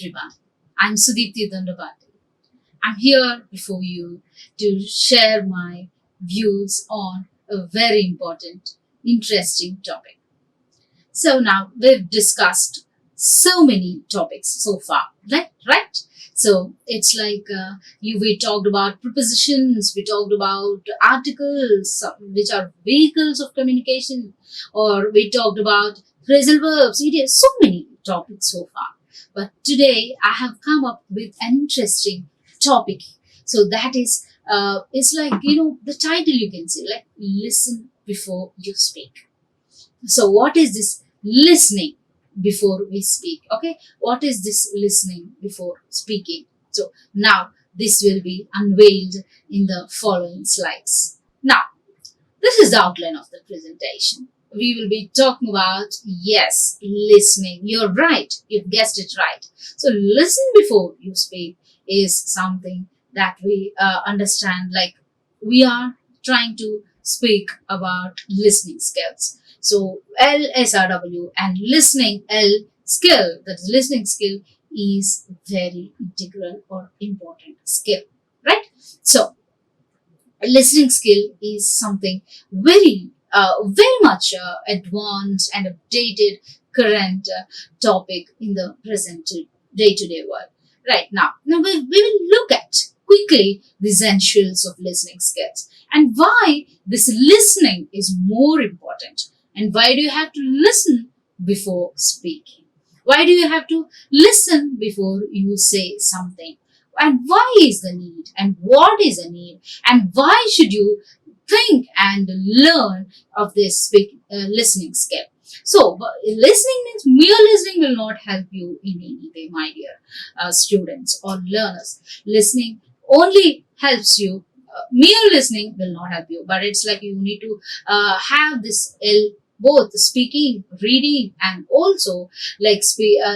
everyone. I'm Sudeepthi Dondapati. I'm here before you to share my views on a very important, interesting topic. So now we've discussed so many topics so far, right? So it's like we talked about prepositions, we talked about articles, which are vehicles of communication, or we talked about phrasal verbs, idioms, so many topics so far. But today I have come up with an interesting topic. So that is, it's like, the title you can say, like listen before you speak. So what is this listening before we speak? Okay, what is this listening before speaking? So now this will be unveiled in the following slides. Now, this is the outline of the presentation. We will be talking about, yes, listening. You're right, you've guessed it right. So listen before you speak is something that we understand, like we are trying to speak about listening skills. So LSRW and listening L skill, that is listening skill, is very integral or important skill, right? So listening skill is something very much advanced and updated current topic in the present day-to-day world. Right now we will look at quickly the essentials of listening skills and why this listening is more important, and why do you have to listen before speaking? Why do you have to listen before you say something? And why is the need? And what is the need? And why should you think and learn of this listening skill? So, listening means mere listening will not help you in any way, my dear students or learners. Listening only helps you. Mere listening will not help you, but it's like you need to have this both speaking, reading, and also like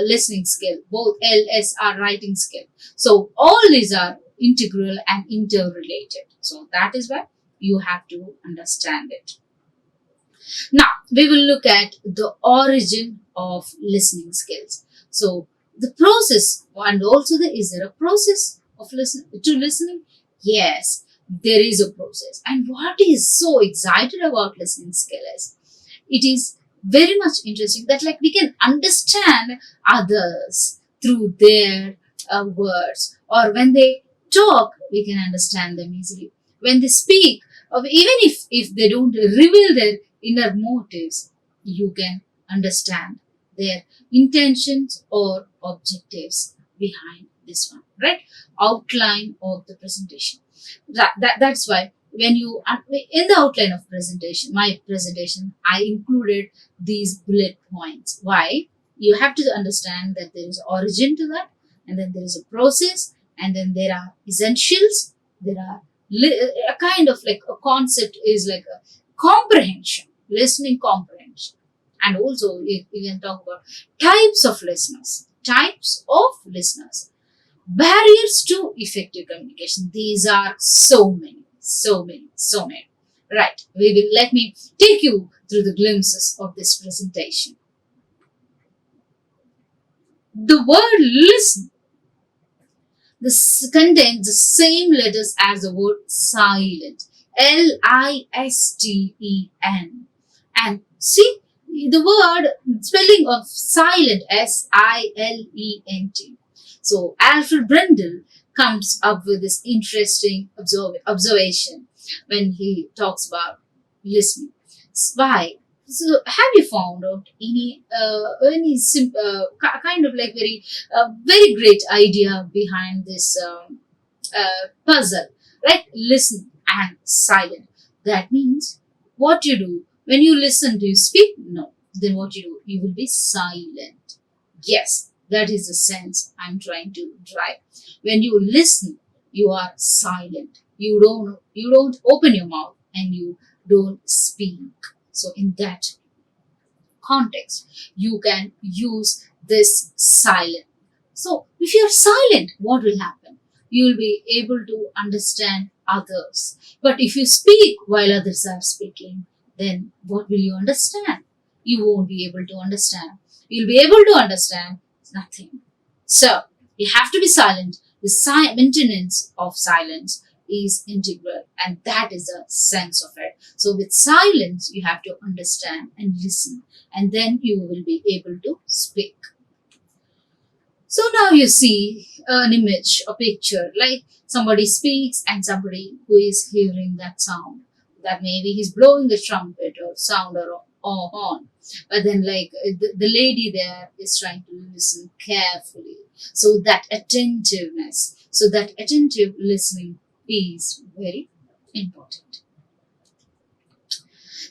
listening skill, both LSR writing skill. So all these are integral and interrelated. So that is why you have to understand it. Now we will look at the origin of listening skills. So the process, and also is there a process of listening? Yes, there is a process. And what is so excited about listening skill is it is very much interesting that like we can understand others through their words, or when they talk we can understand them easily. When they speak, or even if they don't reveal their inner motives, you can understand their intentions or objectives behind this one, right? Outline of the presentation. That's why when you in the outline of my presentation, I included these bullet points. Why? You have to understand that there is origin to that, and then there is a process, and then there are essentials. There are a kind of like a concept is like a comprehension, listening comprehension, and also you can talk about types of listeners, barriers to effective communication. These are so many. Right. Let me take you through the glimpses of this presentation. The word listen, this contains the same letters as the word silent. LISTEN. And see the word spelling of silent, SILENT. So Alfred Brendel comes up with this interesting observation when he talks about listening. Why? So have you found out any kind of like very great idea behind this puzzle, right? Listen and silent. That means what you do when you listen, do you speak? No. Then what you do? You will be silent. Yes, that is the sense I'm trying to drive. When you listen, you are silent. You don't open your mouth and you don't speak. So in that context, you can use this silent. So if you're silent, what will happen? You will be able to understand others. But if you speak while others are speaking, then what will you understand? You won't be able to understand. You'll be able to understand nothing. So You have to be silent. The maintenance of silence is integral, and that is the sense of it. So with silence, you have to understand and listen, and then you will be able to speak. So now you see an image, a picture, like somebody speaks and somebody who is hearing that sound. That maybe he's blowing a trumpet or sound or horn. But then like the lady there is trying to listen carefully. So that attentiveness, so that attentive listening is very important.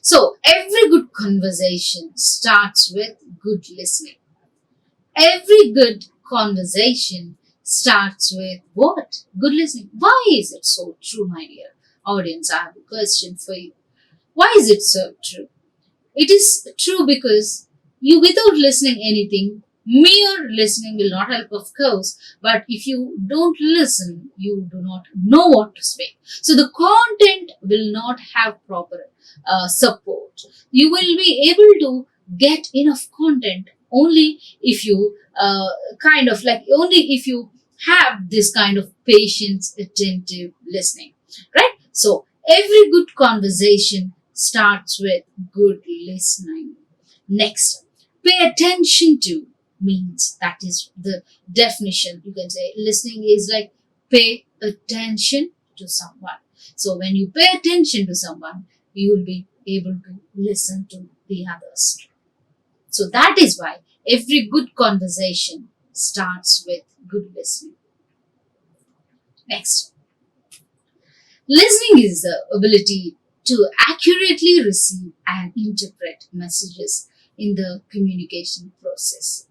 So every good conversation starts with good listening. Every good conversation starts with what? Good listening. Why is it so true, my dear audience? I have a question for you. Why is it so true? It is true because you, without listening anything, mere listening will not help, of course, but if you don't listen, you do not know what to speak. So the content will not have proper support. You will be able to get enough content only if you only if you have this kind of patience, attentive listening, right? So every good conversation starts with good listening. Next, pay attention to means, that is the definition. You can say listening is like pay attention to someone. So when you pay attention to someone, you will be able to listen to the others. So that is why every good conversation starts with good listening. Next, listening is the ability to accurately receive and interpret messages in the communication process.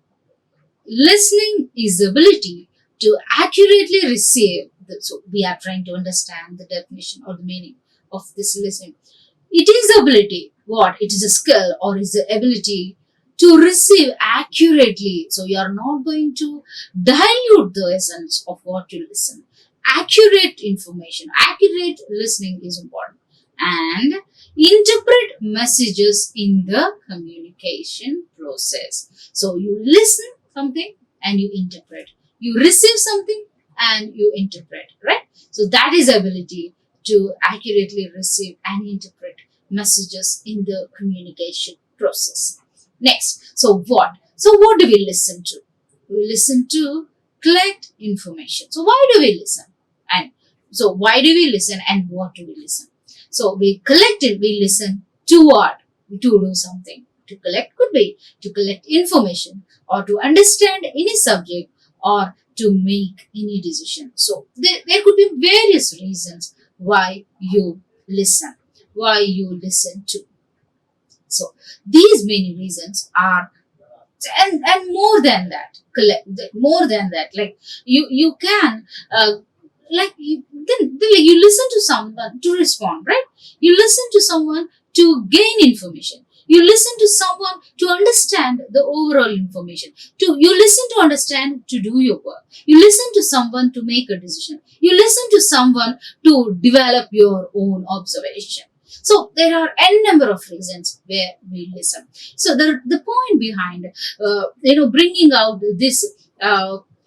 Listening is the ability to accurately receive, so we are trying to understand the definition or the meaning of this listening. It is the ability, what? It is a skill or is the ability to receive accurately. So you are not going to dilute the essence of what you listen. Accurate information, accurate listening is important. And interpret messages in the communication process. So you listen something and you interpret. You receive something and you interpret, right? So that is ability to accurately receive and interpret messages in the communication process. Next, so what? So what do we listen to? We listen to collect information. So why do we listen? And so why do we listen and what do we listen? So we listen to what? To do something. To collect could be to collect information or to understand any subject or to make any decision. So there could be various reasons why you listen, to. So these many reasons are, and more than that, like you can then you listen to someone to respond, right? You listen to someone to gain information. You listen to someone to understand the overall information. You listen to understand to do your work. You listen to someone to make a decision. You listen to someone to develop your own observation. So there are n number of reasons where we listen. So the point behind bringing out this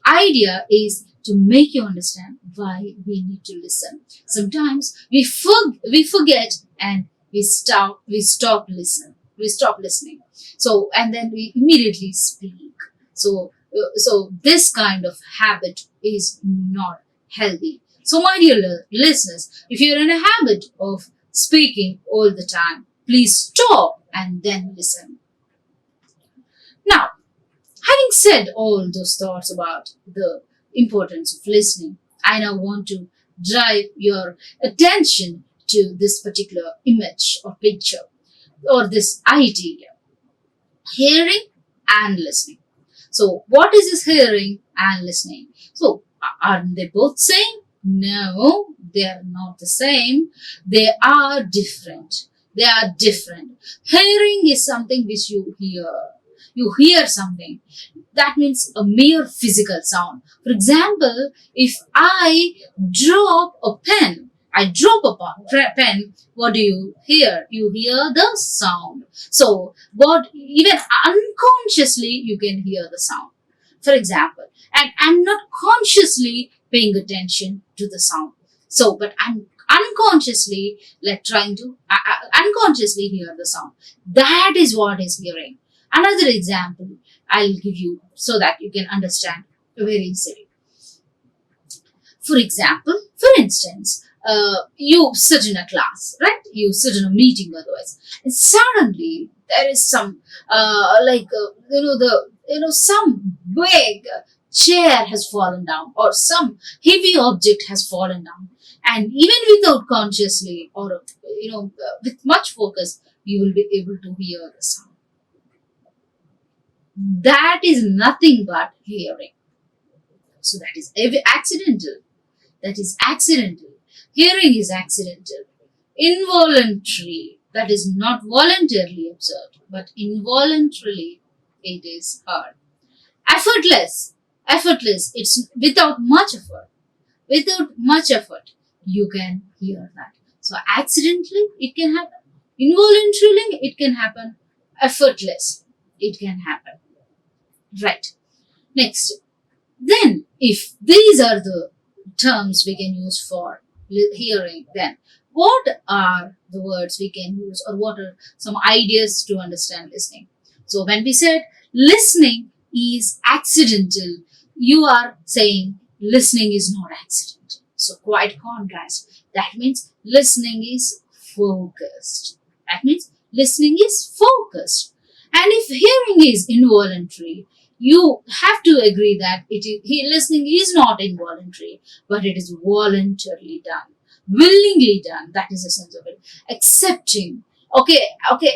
idea is to make you understand why we need to listen. Sometimes we forget and we stop listening. So and then we immediately speak. So this kind of habit is not healthy. So my dear listeners, if you're in a habit of speaking all the time, please stop and then listen. Now, having said all those thoughts about the importance of listening, I now want to drive your attention to this particular image or picture or this idea: hearing and listening. So what is this hearing and listening? So aren't they both same? No, they are not the same. They are different. Hearing is something which you hear. You hear something. That means a mere physical sound. For example, if I drop a pen, what do you hear? You hear the sound. So, even unconsciously, you can hear the sound. For example, and I'm not consciously paying attention to the sound. So, but I'm unconsciously like trying to unconsciously hear the sound. That is what is hearing. Another example I'll give you so that you can understand very easily. For instance, you sit in a class, right? You sit in a meeting otherwise, and suddenly there is some, some big chair has fallen down or some heavy object has fallen down. And even without consciously or, with much focus, you will be able to hear the sound. That is nothing but hearing. So that is accidental. That is accidental. Hearing is accidental. Involuntary, that is not voluntarily observed, but involuntarily it is heard. Effortless, it's without much effort. Without much effort, you can hear that. So accidentally, it can happen. Involuntarily, it can happen. Effortless, it can happen. Right. Next. Then, if these are the terms we can use for hearing, then what are the words we can use or what are some ideas to understand listening? So, when we said listening is accidental, you are saying listening is not accidental. So, quite contrast. That means listening is focused. That means listening is focused. And if hearing is involuntary, you have to agree that listening is not involuntary, but it is voluntarily done, willingly done. That is the sense of it. Accepting. Okay,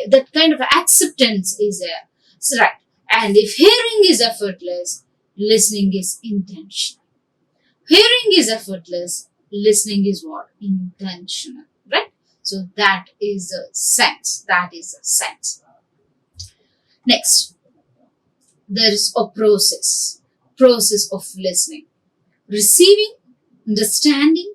that kind of acceptance is there. So, right. And if hearing is effortless, listening is intentional. Hearing is effortless, listening is what? Intentional. Right? So that is the sense. Next, there is a process of listening, receiving, understanding,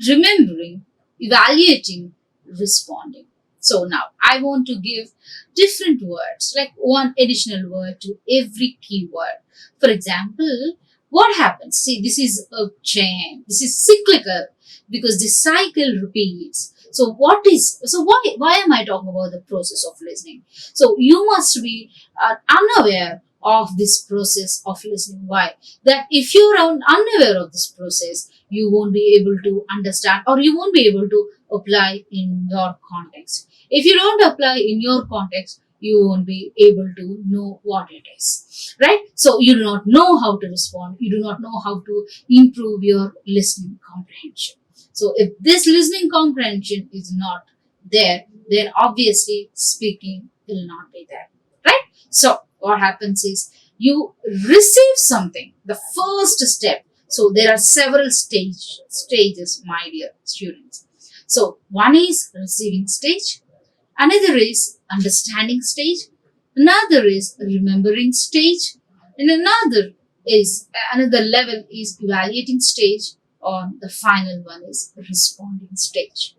remembering, evaluating, responding. So now I want to give different words, like one additional word to every keyword. For example, what happens? See, this is a chain. This is cyclical because the cycle repeats. So why am I talking about the process of listening? So you must be unaware of this process of listening. Why? That if you're unaware of this process, you won't be able to understand or you won't be able to apply in your context. If you don't apply in your context, you won't be able to know what it is, right? So you do not know how to respond. You do not know how to improve your listening comprehension. So if this listening comprehension is not there, then obviously speaking will not be there, right? So what happens is you receive something, the first step. So there are several stages, my dear students. So one is receiving stage, another is understanding stage, another is remembering stage, and another level is evaluating stage, or the final one is responding stage.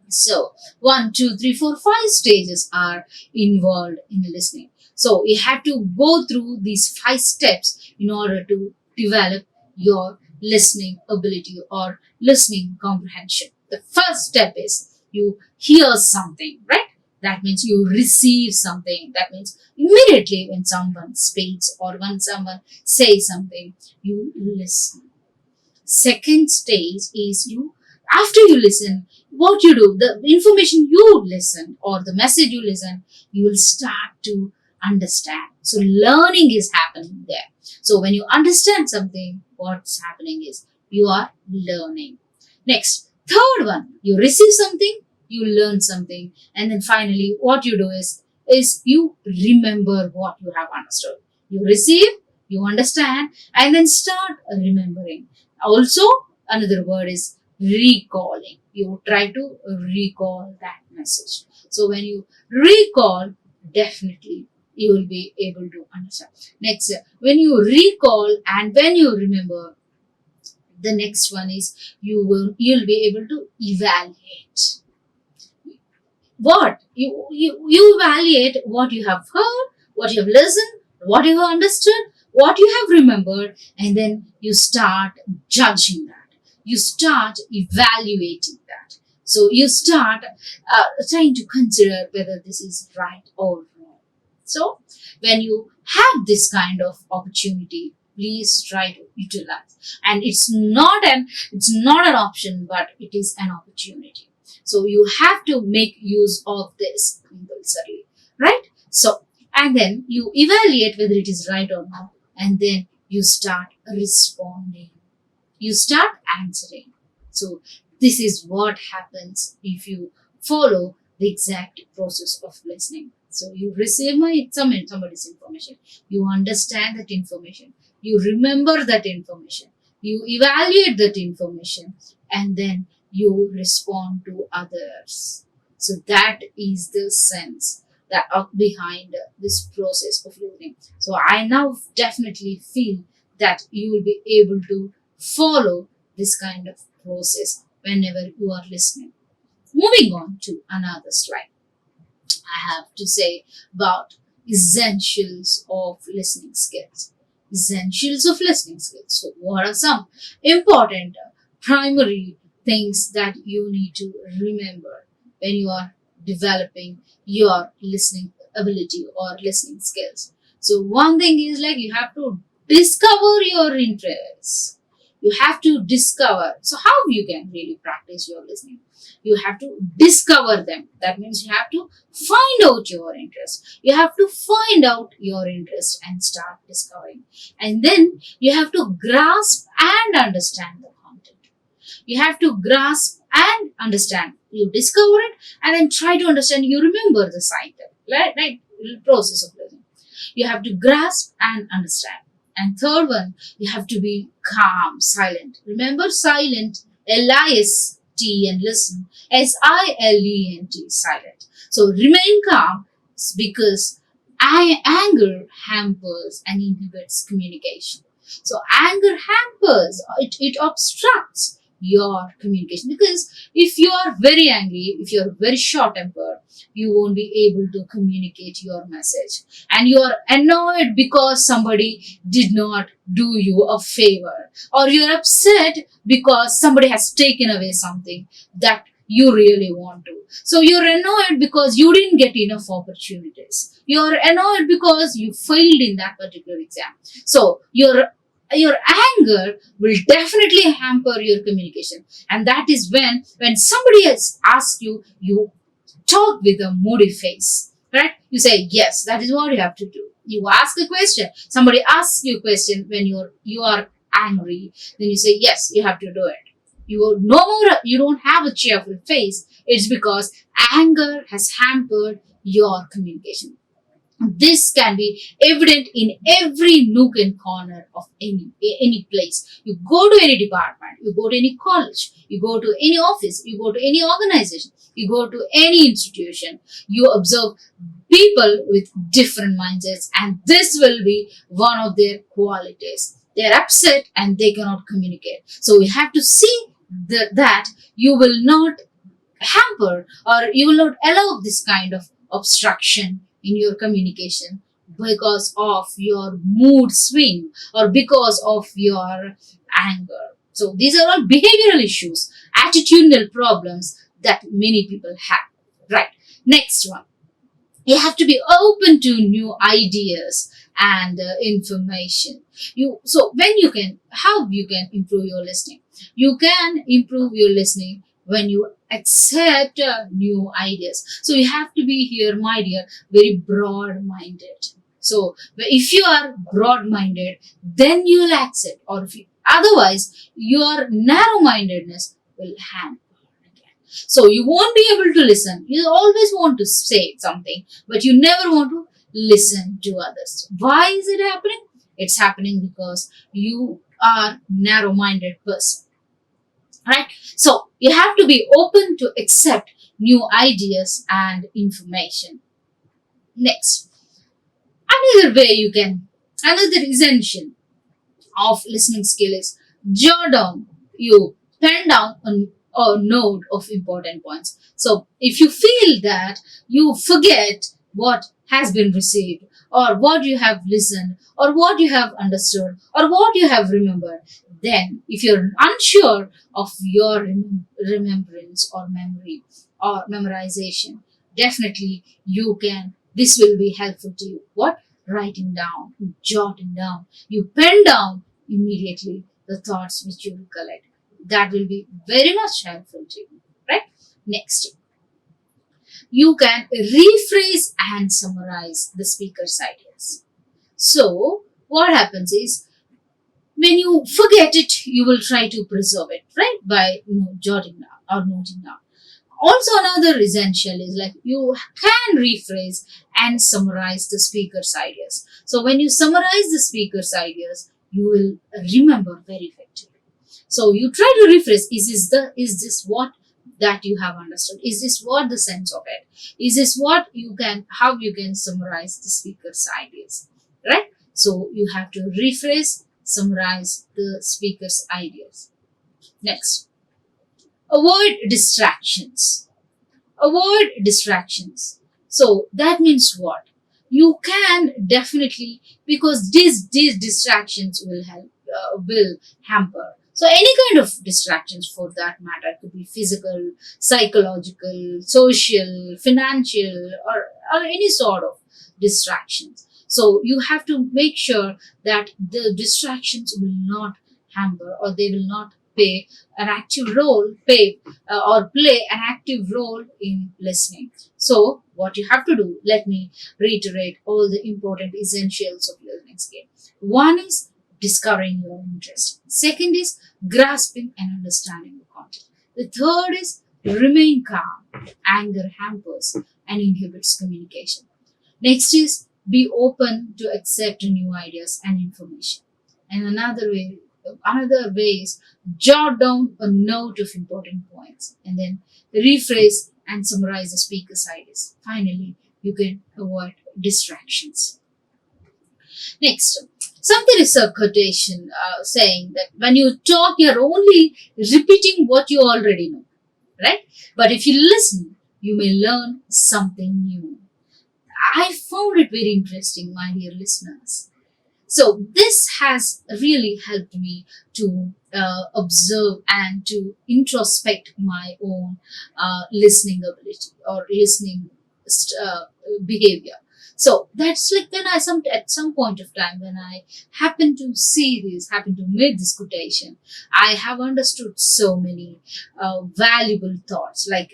So 1, 2, 3, 4, 5 stages are involved in listening. So you have to go through these 5 steps in order to develop your listening ability or listening comprehension. The first step is you hear something, right? That means you receive something. That means immediately when someone speaks or when someone says something, you listen. Second stage is after you listen, what you do, the information you listen or the message you listen, you will start to understand. So learning is happening there. So when you understand something, what's happening is you are learning. Next, third one, you receive something, you learn something, and then finally what you do is you remember what you have understood. You receive, you understand, and then start remembering. Also, another word is recalling. You try to recall that message. So when you recall, definitely you will be able to understand. Next, when you recall and when you remember, the next one is you'll be able to evaluate. What you evaluate what you have heard, what you have listened, what you have understood, what you have remembered, and then you start judging that. You start evaluating that. So you start trying to consider whether this is right or wrong. So when you have this kind of opportunity, please try to utilize. And it's not an option, but it is an opportunity. So you have to make use of this compulsorily, right? So, and then you evaluate whether it is right or not, and then you start responding. You start answering. So this is what happens if you follow the exact process of listening. So you receive somebody's information, you understand that information, you remember that information, you evaluate that information, and then you respond to others. So that is the sense that behind this process of listening. So I now definitely feel that you will be able to follow this kind of process whenever you are listening. Moving on to another slide, I have to say about essentials of listening skills. Essentials of listening skills. So, what are some important primary things that you need to remember when you are developing your listening ability or listening skills? So, one thing is like you have to discover your interests. You have to discover. So, how you can really practice your listening? You have to discover them. That means you have to find out your interest. You have to find out your interest and start discovering. And then you have to grasp and understand the content. You have to grasp and understand. You discover it and then try to understand. You remember the cycle, right? Process of learning. You have to grasp and understand. And third one, you have to be calm, silent. Remember silent, L-I-S-T, and listen, S-I-L-E-N-T, silent. So remain calm because anger hampers and inhibits communication. So anger hampers, it obstructs your communication, because if you are very angry, if you are very short tempered, you won't be able to communicate your message, and you are annoyed because somebody did not do you a favor, or you're upset because somebody has taken away something that you really want to. So you're annoyed because you didn't get enough opportunities. You're annoyed because you failed in that particular exam. So your anger will definitely hamper your communication, and that is when somebody else asks you, you talk with a moody face, right? You say yes, that is what you have to do. You ask a question, somebody asks you a question when you are angry, then you say yes, you have to do it. You don't have a cheerful face. It's because anger has hampered your communication. This can be evident in every nook and corner of any place. You go to any department, you go to any college, you go to any office, you go to any organization, you go to any institution, you observe people with different mindsets, and this will be one of their qualities. They're upset and they cannot communicate. So we have to see that you will not hamper or you will not allow this kind of obstruction in your communication because of your mood swing or because of your anger. So these are all behavioral issues, attitudinal problems that many people have. Right. Next one. You have to be open to new ideas and information. How you can improve your listening? You can improve your listening when you accept new ideas. So you have to be here, my dear, very broad-minded. So if you are broad-minded, then you will accept, or otherwise your narrow-mindedness will hamper. So you won't be able to listen. You always want to say something, but you never want to listen to others. Why is it happening? It's happening because you are narrow-minded person. Right? So you have to be open to accept new ideas and information. Next, another essential of listening skill is pen down a note of important points. So if you feel that you forget what has been received, or what you have listened, or what you have understood, or what you have remembered, then if you're unsure of your remembrance or memory or memorization, definitely you can, this will be helpful to you. What? Writing down, jotting down, you pen down immediately the thoughts which you recollect. That will be very much helpful to you, right? Next, you can rephrase and summarize the speaker's ideas. So, what happens is, when you forget it, you will try to preserve it, right? By jotting down or noting down. Also, another essential is like you can rephrase and summarize the speaker's ideas. So, when you summarize the speaker's ideas, you will remember very effectively. So, you try to rephrase: is this what that you have understood? Is this what the sense of it? Is this what you can, how you can summarize the speaker's ideas, right? So, you have to rephrase, summarize the speaker's ideas. Next, avoid distractions. Avoid distractions. So that means what? You can definitely, because these distractions will help, will hamper. So any kind of distractions for that matter, could be physical, psychological, social, financial, or any sort of distractions. So you have to make sure that the distractions will not hamper, or they will not play an active role in listening. So what you have to do, let me reiterate all the important essentials of listening skill. One is discovering your interest. Second is grasping and understanding the content. The third is remain calm. Anger hampers and inhibits communication. Next is be open to accept new ideas and information. And another way is jot down a note of important points and then rephrase and summarize the speaker's ideas. Finally, you can avoid distractions. Next, something is a quotation saying that when you talk, you're only repeating what you already know, right? But if you listen, you may learn something new. I found it very interesting, my dear listeners. So this has really helped me to observe and to introspect my own listening ability or listening behavior. So that's like when at some point of time when I happen to make this quotation, I have understood so many valuable thoughts. When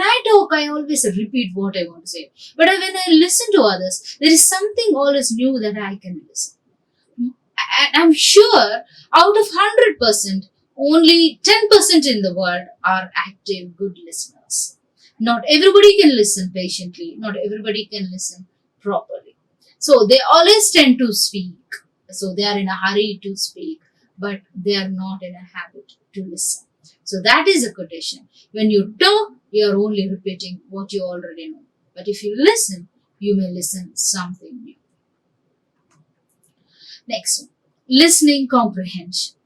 I talk, I always repeat what I want to say. But when I listen to others, there is something always new that I can listen. And I'm sure out of 100%, only 10% in the world are active, good listeners. Not everybody can listen patiently. Not everybody can listen properly. So they always tend to speak. So they are in a hurry to speak, but they are not in a habit to listen. So that is a quotation. When you talk, you are only repeating what you already know. But if you listen, you may listen something new. Next, listening comprehension.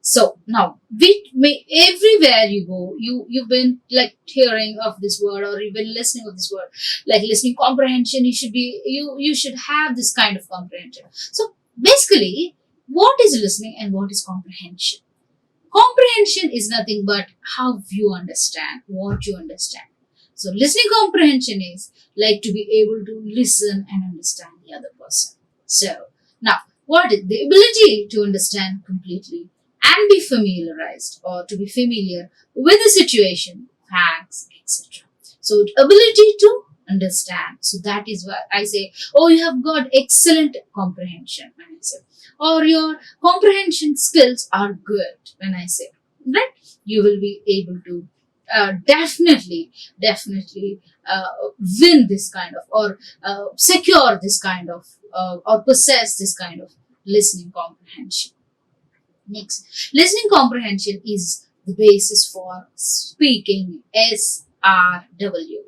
So now, everywhere you go, you've been like hearing of this word, or you've been listening of this word, like listening comprehension. You should have this kind of comprehension. So basically, what is listening and what is comprehension? Comprehension is nothing but how you understand what you understand. So listening comprehension is like to be able to listen and understand the other person. So now, what is the ability to understand completely and be familiarized, or to be familiar with the situation, facts, etc. So ability to understand. So that is why I say, oh, you have got excellent comprehension when I say, or your comprehension skills are good when I say, right? You will be able to definitely win this kind of, or secure this kind of, or possess this kind of listening comprehension. Next, listening comprehension is the basis for speaking. SRW.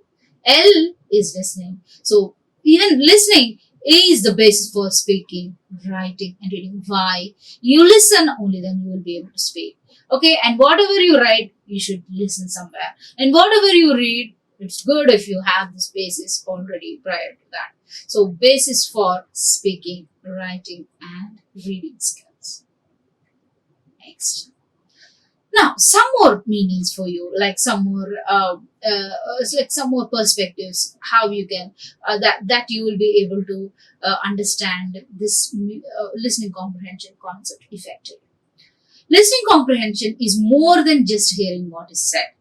L is listening. So even listening is the basis for speaking, writing, and reading. Why? You listen, only then you will be able to speak. Okay, and whatever you write, you should listen somewhere. And whatever you read, It's good if you have this basis already prior to that. So basis for speaking, writing and reading skills. Next. Now, some more meanings for you, like some more, like some more perspectives, how you can that you will be able to understand this listening comprehension concept effectively. Listening comprehension is more than just hearing what is said.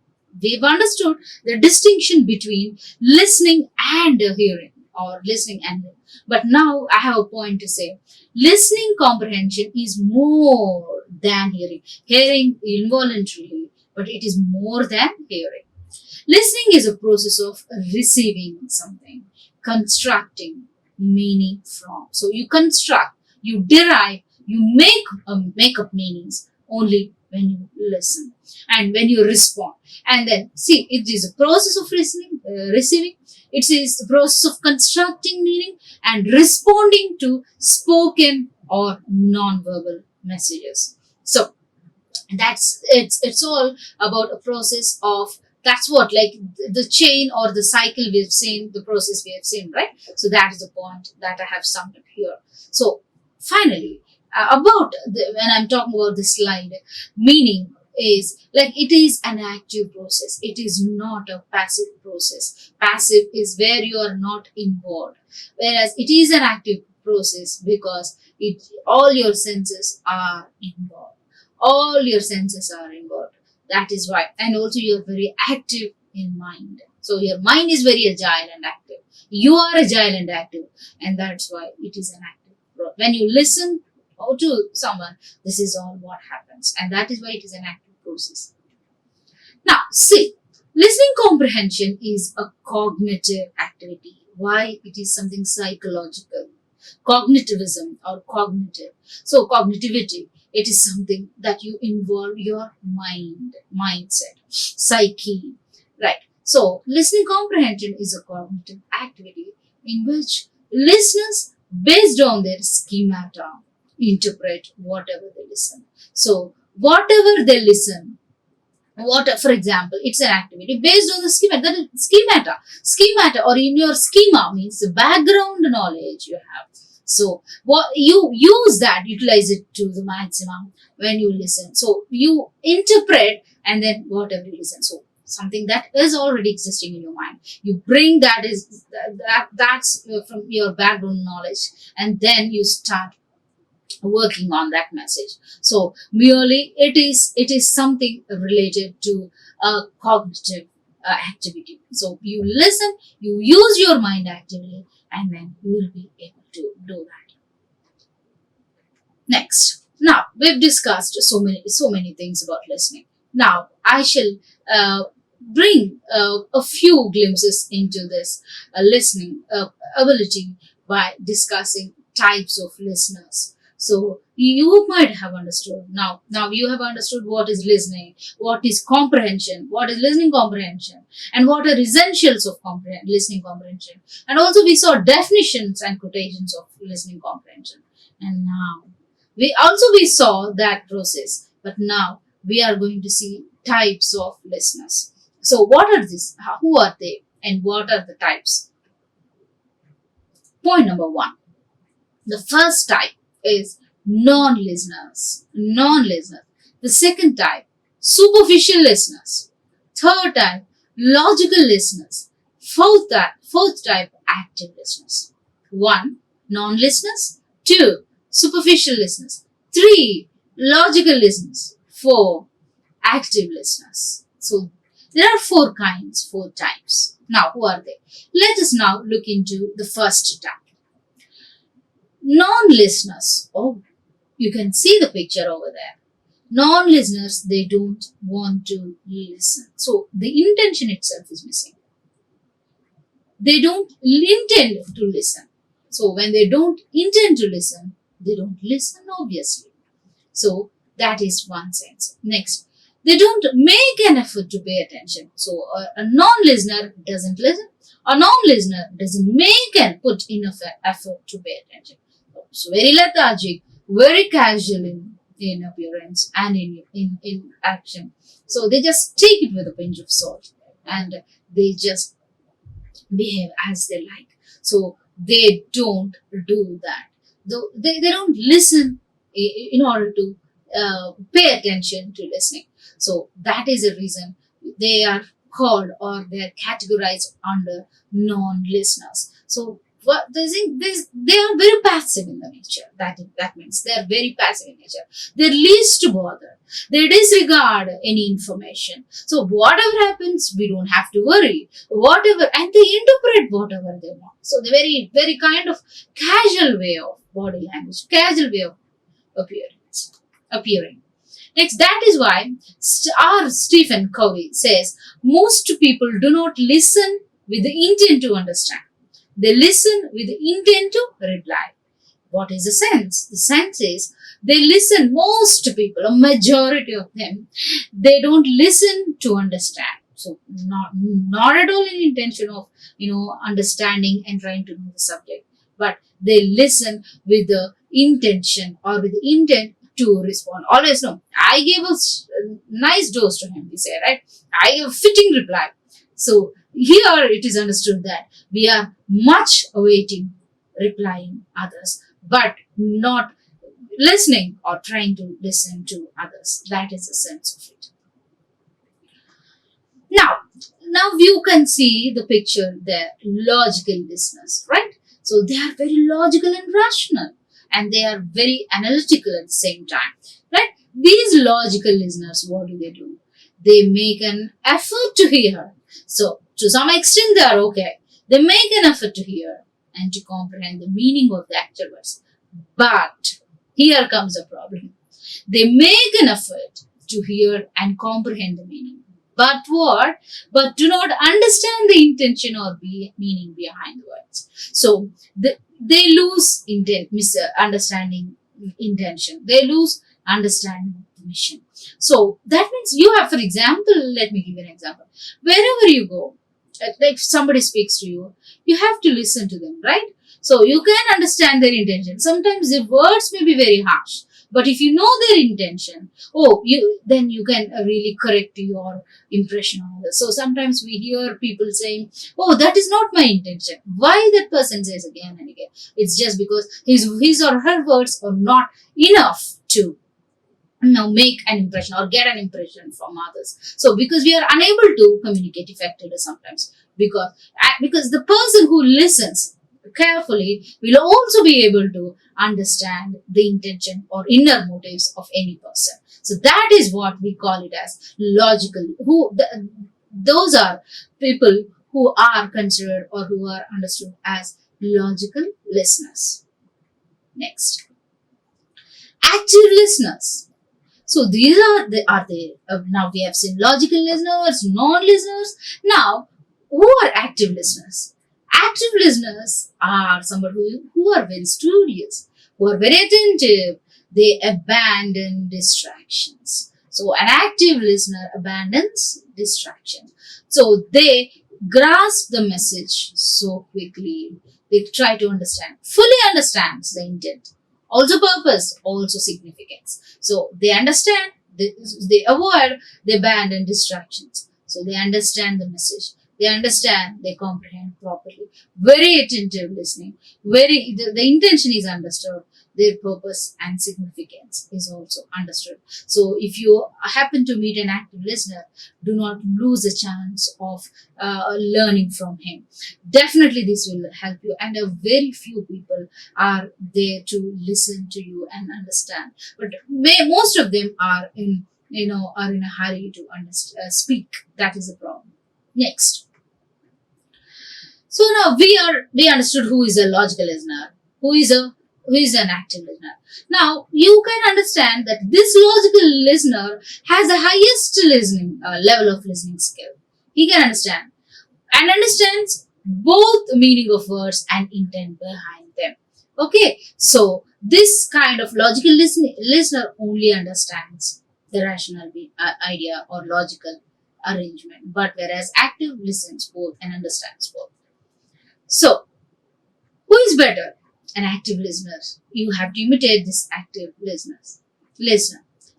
We've understood the distinction between listening and hearing, or listening and hearing. But now I have a point to say. Listening comprehension is more than hearing. Hearing involuntarily, but it is more than hearing. Listening is a process of receiving something, constructing meaning from. So you construct, you derive, you make up meanings only when you listen and when you respond. And then see, it is a process of receiving. It is the process of constructing meaning and responding to spoken or non-verbal messages. So it's all about a process of, that's what, like the chain or the cycle we've seen, the process we have seen, right? So that is the point that I have summed up here. So finally, when I'm talking about this slide, meaning is like it is an active process. It is not a passive process. Passive is where you are not involved, whereas it is an active process because all your senses are involved. All your senses are involved. That is why, and also you are very active in mind. So your mind is very agile and active. You are agile and active, and that's why it is an active process. When you listen to someone, this is all what happens, and that is why it is an active process. Now, see, listening comprehension is a cognitive activity. Why? It is something psychological, cognitivism or cognitive. So, cognitivity, it is something that you involve your mindset, psyche, right? So, listening comprehension is a cognitive activity in which listeners, based on their schemata, interpret whatever they listen. So, whatever they listen, for example, it's an activity based on the schema. That is schemata, or in your schema means the background knowledge you have. So, what you use that, utilize it to the maximum when you listen. So, you interpret and then whatever you listen. So, something that is already existing in your mind, you bring that's from your background knowledge, and then you start working on that message. So merely it is something related to a cognitive activity. So you listen, you use your mind actively, and then you will be able to do that. Next, now we've discussed so many things about listening. Now I shall bring a few glimpses into this listening ability by discussing types of listeners. So you might have understood now you have understood what is listening, what is comprehension, what is listening comprehension, and what are essentials of listening comprehension. And also we saw definitions and quotations of listening comprehension. And now we saw that process, but now we are going to see types of listeners. So what are these? Who are they? And what are the types? Point number 1. The first type is non-listeners. The second type, superficial listeners. Third type, logical listeners. Fourth type, active listeners. 1. Non-listeners. 2. Superficial listeners. 3. Logical listeners. 4. Active listeners. So there are 4 types. Now, who are they? Let us now look into the first type. Non-listeners. Oh, you can see the picture over there. Non-listeners, they don't want to listen. So the intention itself is missing. They don't intend to listen. So when they don't intend to listen, they don't listen, obviously. So that is one sense. Next, they don't make an effort to pay attention. So a non-listener doesn't listen. A non-listener doesn't make and put enough effort to pay attention. So very lethargic, very casual in appearance and in action. So they just take it with a pinch of salt. and they just behave as they like. So they don't do that. They don't listen in order to pay attention to listening. So that is the reason they are called, or they are categorized under non-listeners. So what they think, they are very passive in the nature. That means they are very passive in nature. They're least bothered. They disregard any information. So whatever happens, we don't have to worry. Whatever, and they interpret whatever they want. So the very kind of casual way of body language, casual way of appearing. Next, that is why our Stephen Covey says most people do not listen with the intent to understand. They listen with the intent to reply. What is the sense? The sense is they listen, most people, a majority of them, they don't listen to understand. So not at all in intention of, understanding and trying to know the subject, but they listen with the intention, or with the intent to respond. Always know, I gave a nice dose to him, we say, right? I gave a fitting reply. So here it is understood that we are much awaiting replying others, but not listening or trying to listen to others. That is the sense of it. Now you can see the picture there, logical listeners, right? So they are very logical and rational, and they are very analytical at the same time, right? These logical listeners, what do? They make an effort to hear. So to some extent they are okay. They make an effort to hear and to comprehend the meaning of the actual words. But here comes a problem. They make an effort to hear and comprehend the meaning. But what? But do not understand the intention or meaning behind the words. So they lose understanding intention. They lose understanding the mission. So that means you have, for example, let me give you an example. Wherever you go, like somebody speaks to you, you have to listen to them, right? So you can understand their intention. Sometimes the words may be very harsh, but if you know their intention, then you can really correct your impression on others. So sometimes we hear people saying, "Oh, that is not my intention." Why that person says again and again? It's just because his or her words are not enough to make an impression or get an impression from others. So because we are unable to communicate effectively sometimes, because the person who listens carefully will also be able to understand the intention or inner motives of any person. So that is what we call it as logical. Those are people who are considered or who are understood as logical listeners. Next, active listeners. So these are now we have seen logical listeners, non-listeners. Now, who are active listeners? Active listeners are somebody who are very studious, who are very attentive. They abandon distractions. So an active listener abandons distractions. So they grasp the message so quickly. They try to fully understands the intent. Also purpose, also significance. So they understand, they avoid, they abandon distractions. So they understand the message. They understand, they comprehend properly. Very attentive listening. The intention is understood. Their purpose and significance is also understood. So if you happen to meet an active listener, do not lose a chance of learning from him. Definitely this will help you, and a very few people are there to listen to you and understand. But most of them are in a hurry to speak. That is the problem. Next. So now we understood who is a logical listener, who is an active listener. Now you can understand that this logical listener has the highest level of listening skill. He can understand and understands both the meaning of words and intent behind them. Okay, so this kind of logical listener only understands the rational idea or logical arrangement, but whereas active listens both and understands both. So, who is better? An active listener. You have to imitate this active listener.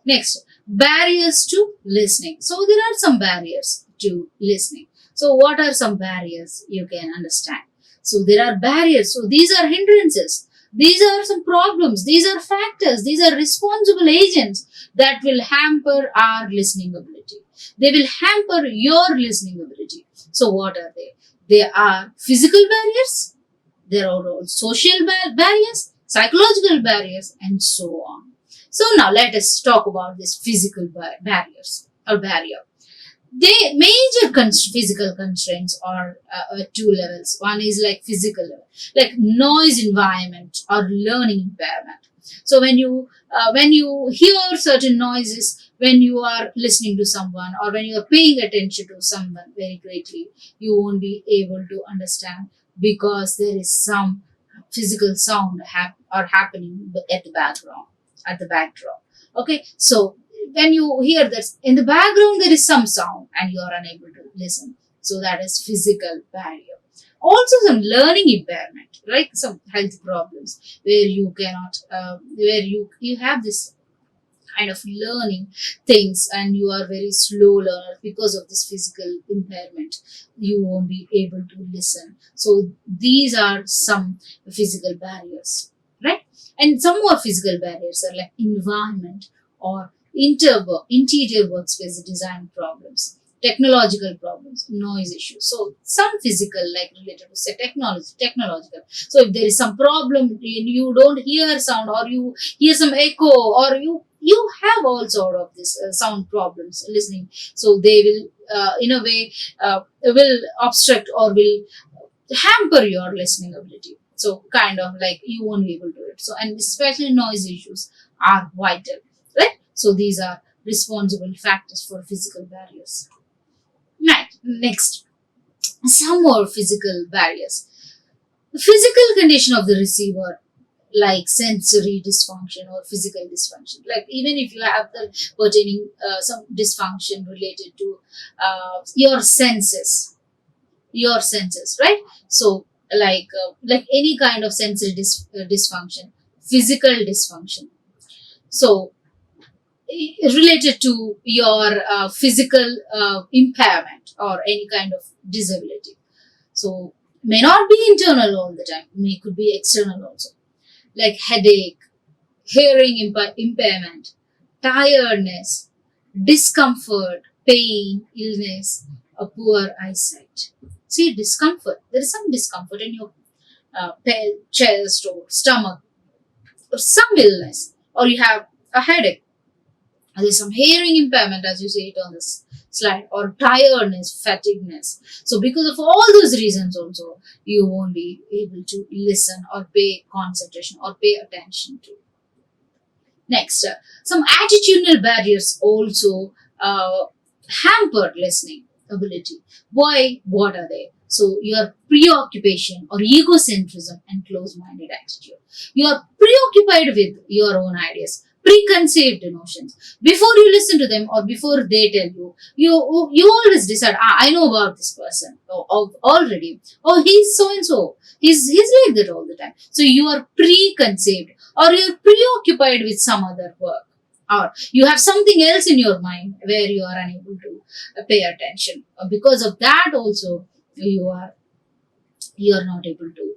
Next, barriers to listening. So there are some barriers to listening. So what are some barriers you can understand? So there are barriers. So these are hindrances. These are some problems. These are factors. These are responsible agents that will hamper our listening ability. They will hamper your listening ability. So what are they? They are physical barriers. There are all social barriers, psychological barriers, and so on. So now let us talk about these physical barriers or barrier. The major physical constraints are at two levels. One is like physical level, like noise environment or learning impairment. So when you hear certain noises, when you are listening to someone or when you are paying attention to someone very greatly, you won't be able to understand because there is some physical sound happening at the background, at the backdrop. Okay, so when you hear that in the background there is some sound and you are unable to listen, so that is physical barrier. Also some learning impairment, like some health problems where you cannot where you have this kind of learning things and you are very slow learner because of this physical impairment, you won't be able to listen. So these are some physical barriers, right? And some more physical barriers are like environment or interior workspace design problems, technological problems, noise issues. So some physical, like related to say technological. So if there is some problem and you don't hear sound or you hear some echo or you have all sort of this sound problems listening. So they will in a way will obstruct or will hamper your listening ability. So kind of like you won't be able to do it. So and especially noise issues are vital, right? So these are responsible factors for physical barriers. Right. Next, some more physical barriers. The physical condition of the receiver, like sensory dysfunction or physical dysfunction. Like even if you have the pertaining some dysfunction related to your senses, right? So like any kind of sensory dysfunction, physical dysfunction. So related to your physical impairment or any kind of disability. So may not be internal all the time, may could be external also, like headache, hearing impairment, tiredness, discomfort, pain, illness, a poor eyesight. See, discomfort. There is some discomfort in your chest or stomach, or some illness, or you have a headache. There's some hearing impairment, as you see it on this slide, or tiredness, fatigueness. So, because of all those reasons, also you won't be able to listen or pay concentration or pay attention to. Next, some attitudinal barriers also hamper listening ability. Why? What are they? So, your preoccupation or egocentrism and close-minded attitude. You are preoccupied with your own ideas, preconceived notions. Before you listen to them or before they tell you, you always decide, I know about this person already. Oh, he's so and so. He's like that all the time. So you are preconceived or you're preoccupied with some other work. Or you have something else in your mind where you are unable to pay attention. Because of that also you are not able to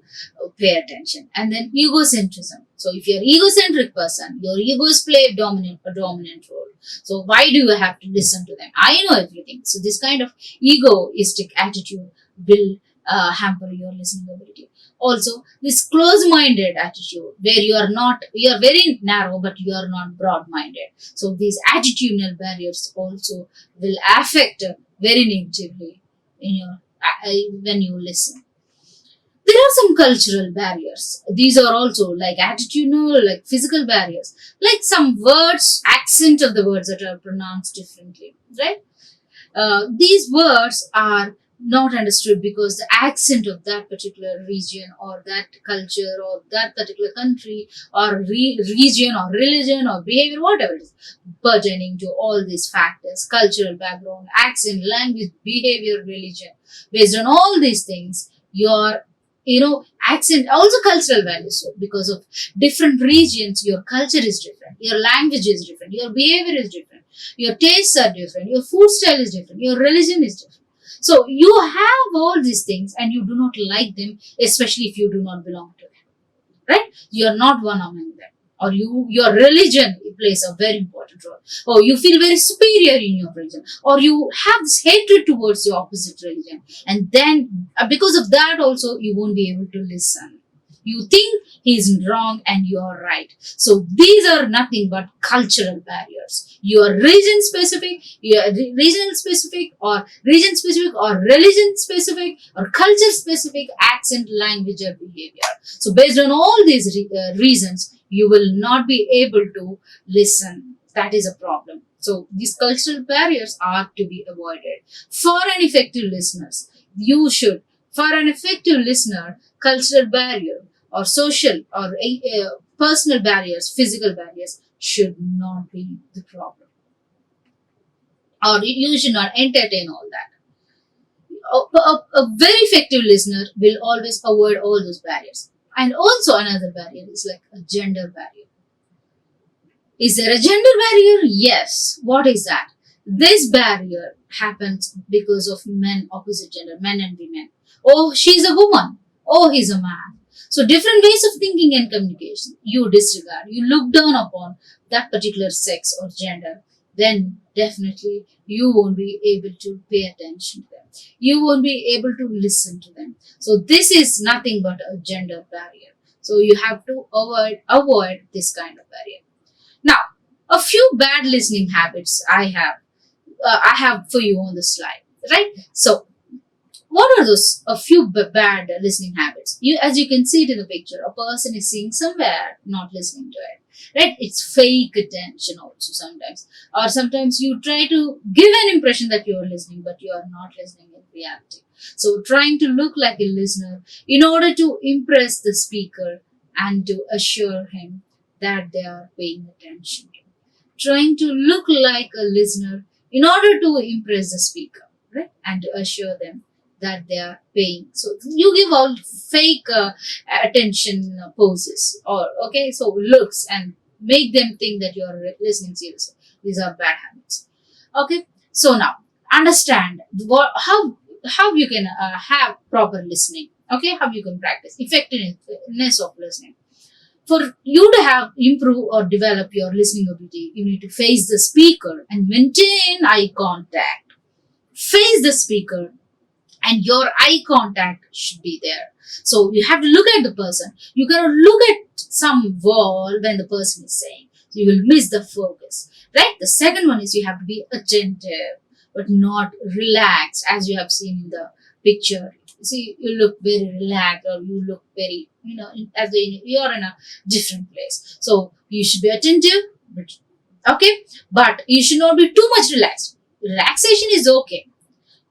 pay attention. And then egocentrism. So if you're an egocentric person, your egos play a dominant role. So why do you have to listen to them? I know everything. So this kind of egoistic attitude will hamper your listening ability. Also, this close-minded attitude where you are very narrow, but you are not broad-minded. So these attitudinal barriers also will affect very negatively in your when you listen. There are some cultural barriers. These are also like attitudinal, like physical barriers, like some words, accent of the words that are pronounced differently, right? These words are not understood because the accent of that particular region or that culture or that particular country or region or religion or behavior, whatever it is, pertaining to all these factors, cultural background, accent, language, behavior, religion. Based on all these things, your accent, also cultural values. So because of different regions, your culture is different, your language is different, your behavior is different, your tastes are different, your food style is different, your religion is different. So you have all these things and you do not like them, especially if you do not belong to them, right? You are not one among them. Or your religion plays a very important role. Or you feel very superior in your religion. Or you have this hatred towards your opposite religion. And then because of that also, you won't be able to listen. You think he's wrong and you're right. So these are nothing but cultural barriers. You are region specific, you are regional specific, or region specific, or religion specific, or culture specific, accent, language, or behavior. So based on all these reasons, you will not be able to listen. That is a problem. So these cultural barriers are to be avoided. For an effective listeners, for an effective listener, cultural barrier or social or personal barriers, physical barriers should not be the problem. Or you should not entertain all that. A very effective listener will always avoid all those barriers. And also another barrier is like a gender barrier. Is there a gender barrier? Yes. What is that? This barrier happens because of men, opposite gender, men and women. Oh, she's a woman. Oh, he's a man. So different ways of thinking and communication. You disregard, you look down upon that particular sex or gender, then definitely you won't be able to pay attention to them. You won't be able to listen to them. So this is nothing but a gender barrier. So you have to avoid this kind of barrier. Now, a few bad listening habits I have for you on the slide, right? So what are those a few bad listening habits? As you can see it in the picture, a person is sitting somewhere, not listening to it, right? It's fake attention also sometimes, or sometimes you try to give an impression that you are listening, but you are not listening in reality. So trying to look like a listener in order to impress the speaker and to assure him that they are paying attention. Trying to look like a listener in order to impress the speaker, right? And to assure them that they are paying. So you give all fake attention poses or so looks and make them think that you are listening seriously. These are bad habits. Okay, so now understand how you can have proper listening. Okay, how you can practice effectiveness of listening. For you to improve or develop your listening ability, you need to face the speaker and maintain eye contact. Face the speaker and your eye contact should be there. So you have to look at the person. You cannot look at some wall when the person is saying. So you will miss the focus, right? The second one is you have to be attentive but not relaxed, as you have seen in the picture. See, you look very relaxed or you look very, as you're in a different place. So you should be attentive, but you should not be too much relaxed. Relaxation is okay.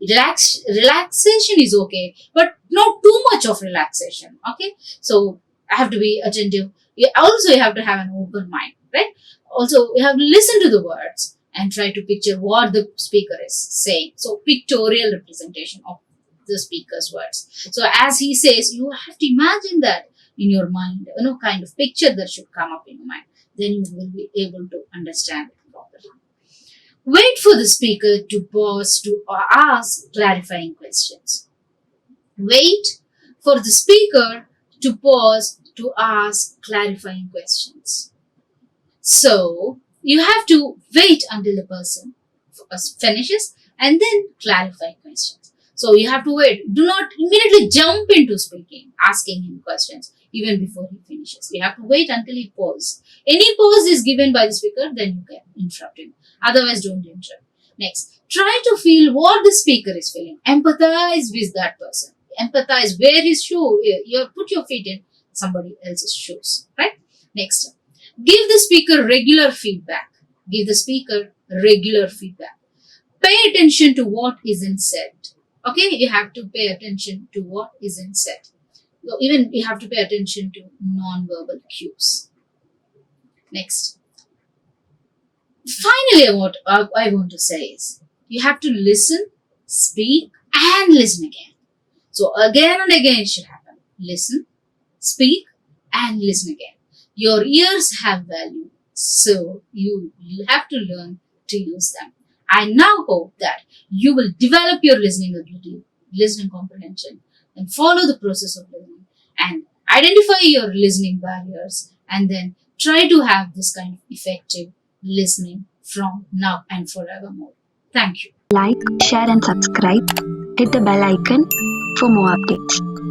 Relaxation is okay, but not too much of relaxation. Okay, so I have to be attentive. You have to have an open mind, right? Also, you have to listen to the words and try to picture what the speaker is saying. So pictorial representation of the speaker's words. So as he says, you have to imagine that in your mind, kind of picture that should come up in your mind. Then you will be able to understand it properly. Wait for the speaker to pause to ask clarifying questions. Wait for the speaker to pause to ask clarifying questions. So you have to wait until the person finishes and then clarify questions. So you have to wait. Do not immediately jump into speaking, asking him questions even before he finishes. You have to wait until he pauses. Any pause is given by the speaker, then you can interrupt him. Otherwise, don't interrupt. Next, try to feel what the speaker is feeling. Empathize with that person. Empathize where his shoe. You put your feet in somebody else's shoes, right? Next, give the speaker regular feedback. Give the speaker regular feedback. Pay attention to what isn't said. Okay, you have to pay attention to what isn't said. So even you have to pay attention to non-verbal cues. Next. Finally, what I want to say is, you have to listen, speak, and listen again. So again and again it should happen. Listen, speak, and listen again. Your ears have value, so you have to learn to use them. I now hope that you will develop your listening ability, listening comprehension, and follow the process of listening and identify your listening barriers and then try to have this kind of effective listening from now and forevermore. Thank you. Like, share, and subscribe. Hit the bell icon for more updates.